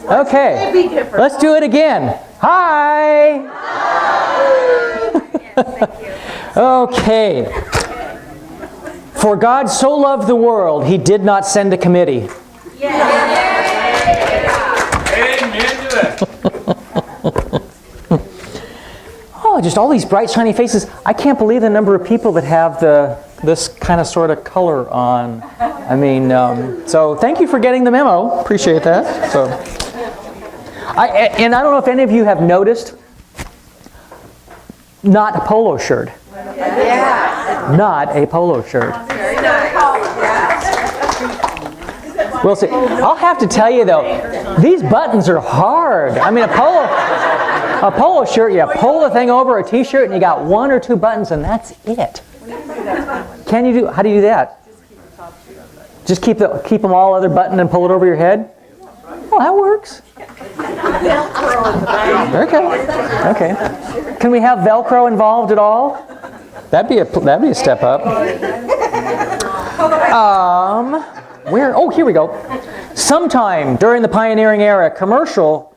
Okay, let's do it again. Hi. Okay. For God so loved the world, He did not send a committee. Amen to that. Oh, just all these bright, shiny faces. I can't believe the number of people that have this kind of sort of color on. I mean, so thank you for getting the memo. Appreciate that. So, and I don't know if any of you have noticed, not a polo shirt. Yeah. Not a polo shirt. We'll see. I'll have to tell you though, these buttons are hard. I mean, a polo shirt, you pull the thing over a t-shirt and you got 1 or 2 buttons and that's it. How do you do that? Just keep them all other buttoned and pull it over your head? Well, that works. Okay. Can we have Velcro involved at all? That'd be a step up. Oh, here we go. Sometime during the pioneering era, cornmeal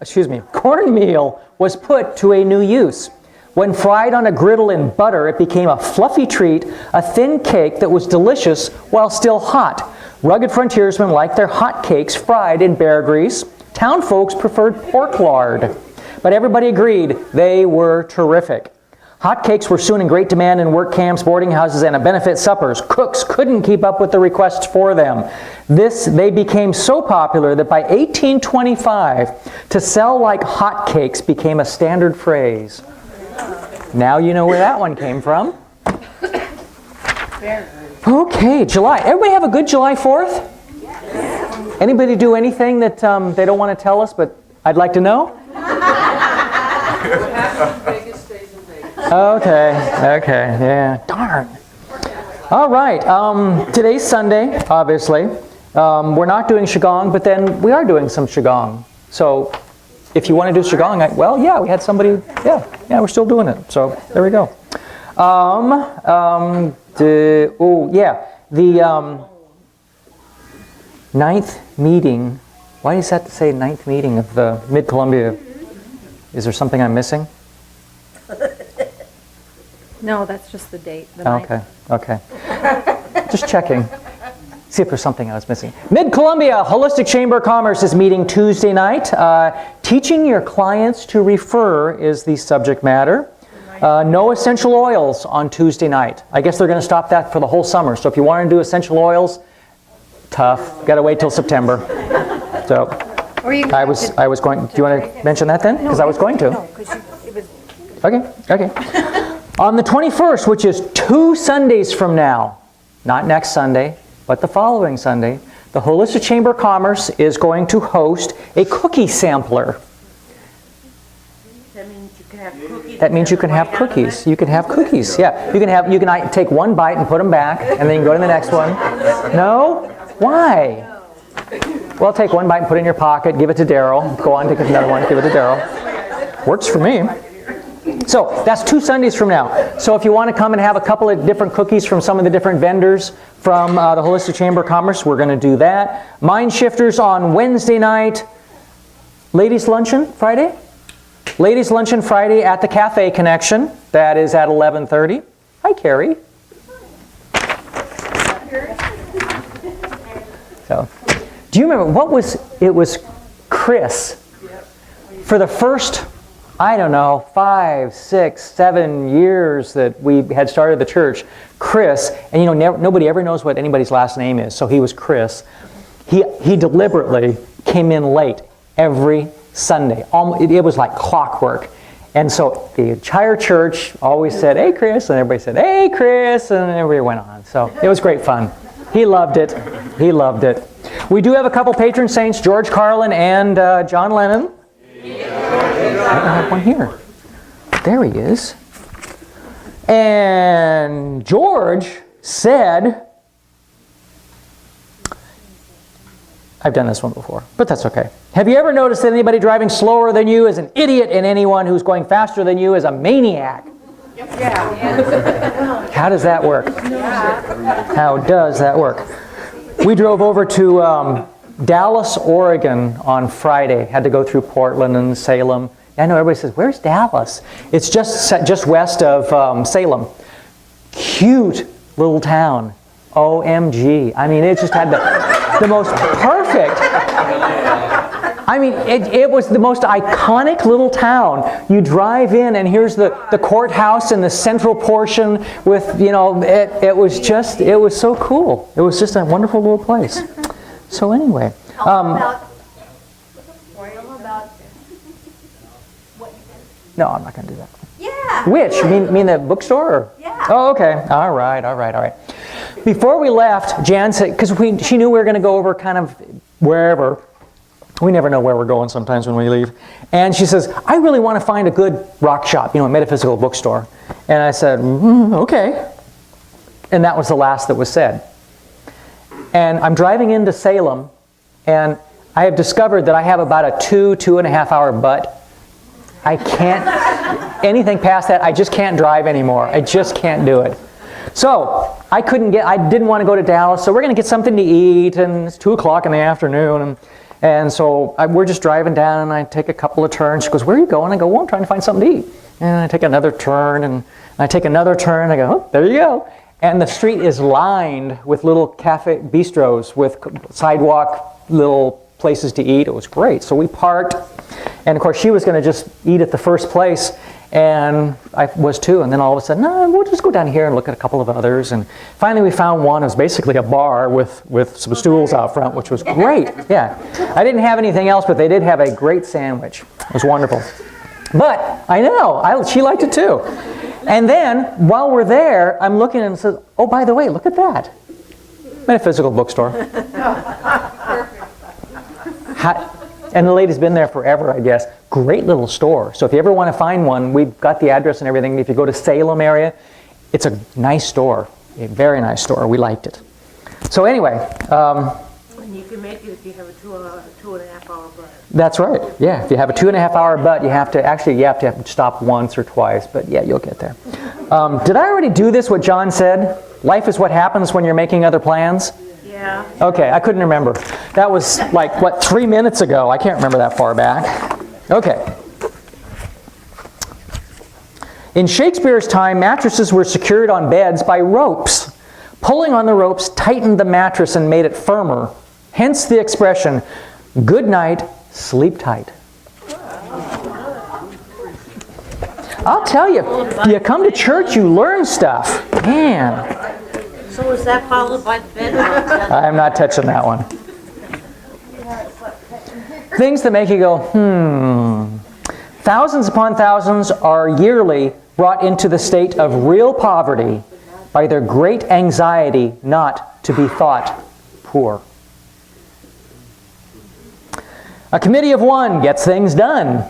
was put to a new use. When fried on a griddle in butter, it became a fluffy treat, a thin cake that was delicious while still hot. Rugged frontiersmen liked their hot cakes fried in bear grease. Town folks preferred pork lard. But everybody agreed they were terrific. Hot cakes were soon in great demand in work camps, boarding houses, and at benefit suppers. Cooks couldn't keep up with the requests for them. They became so popular that by 1825, to sell like hot cakes became a standard phrase. Now you know where that one came from. Okay, July. Everybody have a good July 4th? Anybody do anything that they don't want to tell us, but I'd like to know? Okay, yeah, darn. All right, today's Sunday, obviously. We're not doing Qigong, but then we are doing some Qigong. So if you want to do Qigong, we had somebody, yeah, we're still doing it. So there we go. The ninth meeting. Why does that say ninth meeting of the Mid-Columbia? Is there something I'm missing? No, that's just the date. The ninth. Okay. Just checking. See if there's something I was missing. Mid-Columbia Holistic Chamber of Commerce is meeting Tuesday night. Teaching your clients to refer is the subject matter. No essential oils on Tuesday night. I guess they're going to stop that for the whole summer. So if you want to do essential oils, tough. Got to wait till September. So I was going. Do you want to mention that then? Because I was going to. No, because it was. Okay. On the 21st, which is 2 Sundays from now, not next Sunday, but the following Sunday, the Holistic Chamber of Commerce is going to host a cookie sampler. That means you can have cookies. That means you can have cookies. You can have cookies. Yeah, you can take one bite and put them back, and then you can go to the next one. No? Why? Well, take one bite and put it in your pocket. Give it to Daryl. Go on, take another one. Give it to Daryl. Works for me. So that's 2 Sundays from now. So if you want to come and have a couple of different cookies from some of the different vendors from the Holistic Chamber of Commerce, we're going to do that. Mind Shifters on Wednesday night. Ladies Luncheon Friday? Ladies Luncheon Friday at the Cafe Connection. That is at 11:30. Hi, Carrie. So, do you remember it was Chris for the first, I don't know, 5, 6, 7 years that we had started the church. Chris, and nobody ever knows what anybody's last name is, so he was Chris. He deliberately came in late every Sunday. It was like clockwork. And so the entire church always said, "Hey, Chris," and everybody said, "Hey, Chris," and everybody went on. So it was great fun. He loved it. We do have a couple patron saints, George Carlin and John Lennon. I have one here. There he is. And George said, I've done this one before, but that's okay. Have you ever noticed that anybody driving slower than you is an idiot and anyone who's going faster than you is a maniac? Yeah. How does that work? How does that work? We drove over to Dallas, Oregon on Friday. Had to go through Portland and Salem. I know everybody says, where's Dallas? It's just west of Salem. Cute little town. OMG. I mean, it just had the most perfect. I mean, it was the most iconic little town. You drive in and here's the courthouse in the central portion with, you know, it was so cool. It was just a wonderful little place. So anyway. No, I'm not going to do that. Yeah. Which? You mean the bookstore? Or? Yeah. Oh, okay. All right. Before we left, Jan said, because she knew we were going to go over kind of wherever. We never know where we're going sometimes when we leave. And she says, I really want to find a good rock shop, you know, a metaphysical bookstore. And I said, okay. And that was the last that was said. And I'm driving into Salem, and I have discovered that I have about a 2.5 hour butt. I can't, anything past that, I just can't drive anymore. I just can't do it. So, I didn't want to go to Dallas, so we're going to get something to eat, and it's 2 o'clock in the afternoon, and so we're just driving down, and I take a couple of turns. She goes, where are you going? I go, well, I'm trying to find something to eat. And I take another turn, and I take another turn, I go, oh, there you go. And the street is lined with little cafe bistros with sidewalk, little places to eat. It was great. So we parked, and of course she was going to just eat at the first place, and I was too. And then all of a sudden, no, we'll just go down here and look at a couple of others. And finally we found one. It was basically a bar with some stools out front, which was great. Yeah, I didn't have anything else, but they did have a great sandwich. It was wonderful. But I know, she liked it too. And then while we're there, I'm looking and it says, oh, by the way, look at that. Metaphysical bookstore. And the lady's been there forever, I guess. Great little store. So if you ever want to find one, we've got the address and everything. If you go to Salem area, it's a nice store. A very nice store. We liked it. So anyway. And you can make it if you have a 2.5 hour bus. That's right. Yeah, if you have a 2.5 hour butt, you have to stop once or twice. But yeah, you'll get there. Did I already do this, what John said? Life is what happens when you're making other plans? Yeah. Okay, I couldn't remember. That was like, 3 minutes ago? I can't remember that far back. Okay. In Shakespeare's time, mattresses were secured on beds by ropes. Pulling on the ropes tightened the mattress and made it firmer. Hence the expression, good night, sleep tight. I'll tell you, you come to church, you learn stuff. Man. So is that followed by the bed? I'm not touching that one. Things that make you go, Thousands upon thousands are yearly brought into the state of real poverty by their great anxiety not to be thought poor. A committee of one gets things done.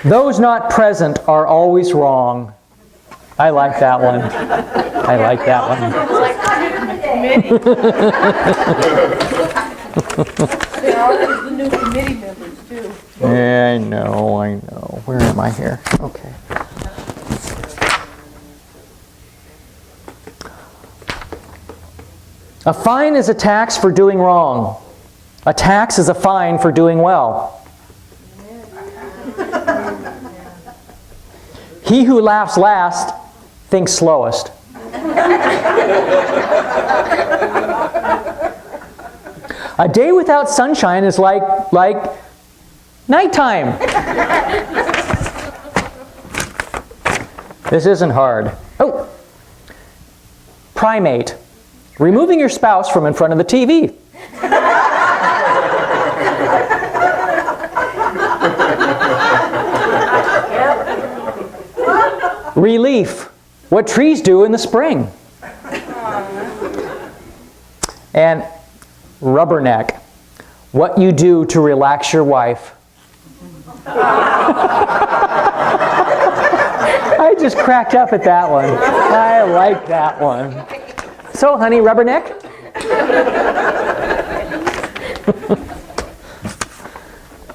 Those not present are always wrong. I like that one. I like that one. They're always the new committee members, too. Yeah, I know. Where am I here? Okay. A fine is a tax for doing wrong. A tax is a fine for doing well. He who laughs last thinks slowest. A day without sunshine is like nighttime. This isn't hard. Oh, primate. Removing your spouse from in front of the TV. Relief. What trees do in the spring. And rubberneck. What you do to relax your wife. I just cracked up at that one. I like that one. So, honey, rubberneck?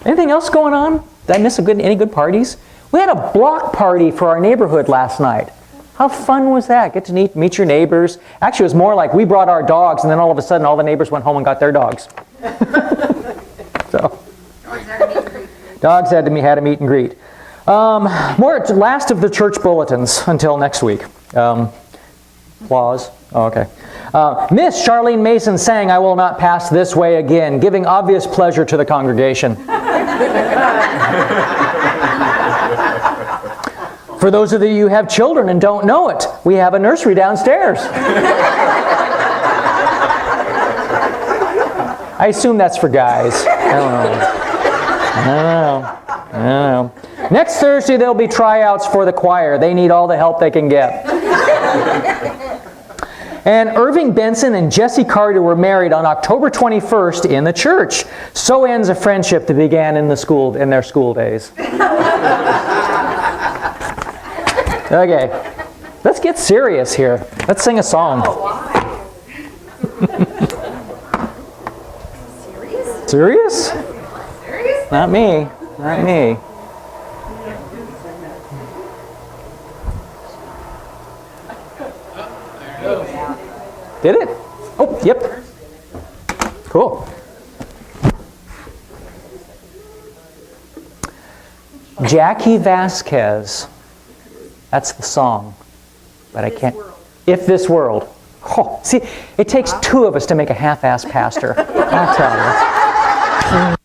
Anything else going on? Did I miss any good parties? We had a block party for our neighborhood last night. How fun was that? Get to meet your neighbors. Actually, it was more like we brought our dogs, and then all of a sudden, all the neighbors went home and got their dogs. So, dogs had to meet and greet. More last of the church bulletins until next week. Applause. Oh, okay. Miss Charlene Mason sang "I Will Not Pass This Way Again," giving obvious pleasure to the congregation. For those of you who have children and don't know it, we have a nursery downstairs. I assume that's for guys. I don't know. Next Thursday, there'll be tryouts for the choir. They need all the help they can get. And Irving Benson and Jesse Carter were married on October 21st in the church. So ends a friendship that began in their school days. Okay, let's get serious here. Let's sing a song. Serious? Not me. Not me. Did it? Oh, yep. Cool. Jackie Vasquez. That's the song. But I can't. If This World. Oh, see, it takes two of us to make a half-assed pastor. I'll tell you.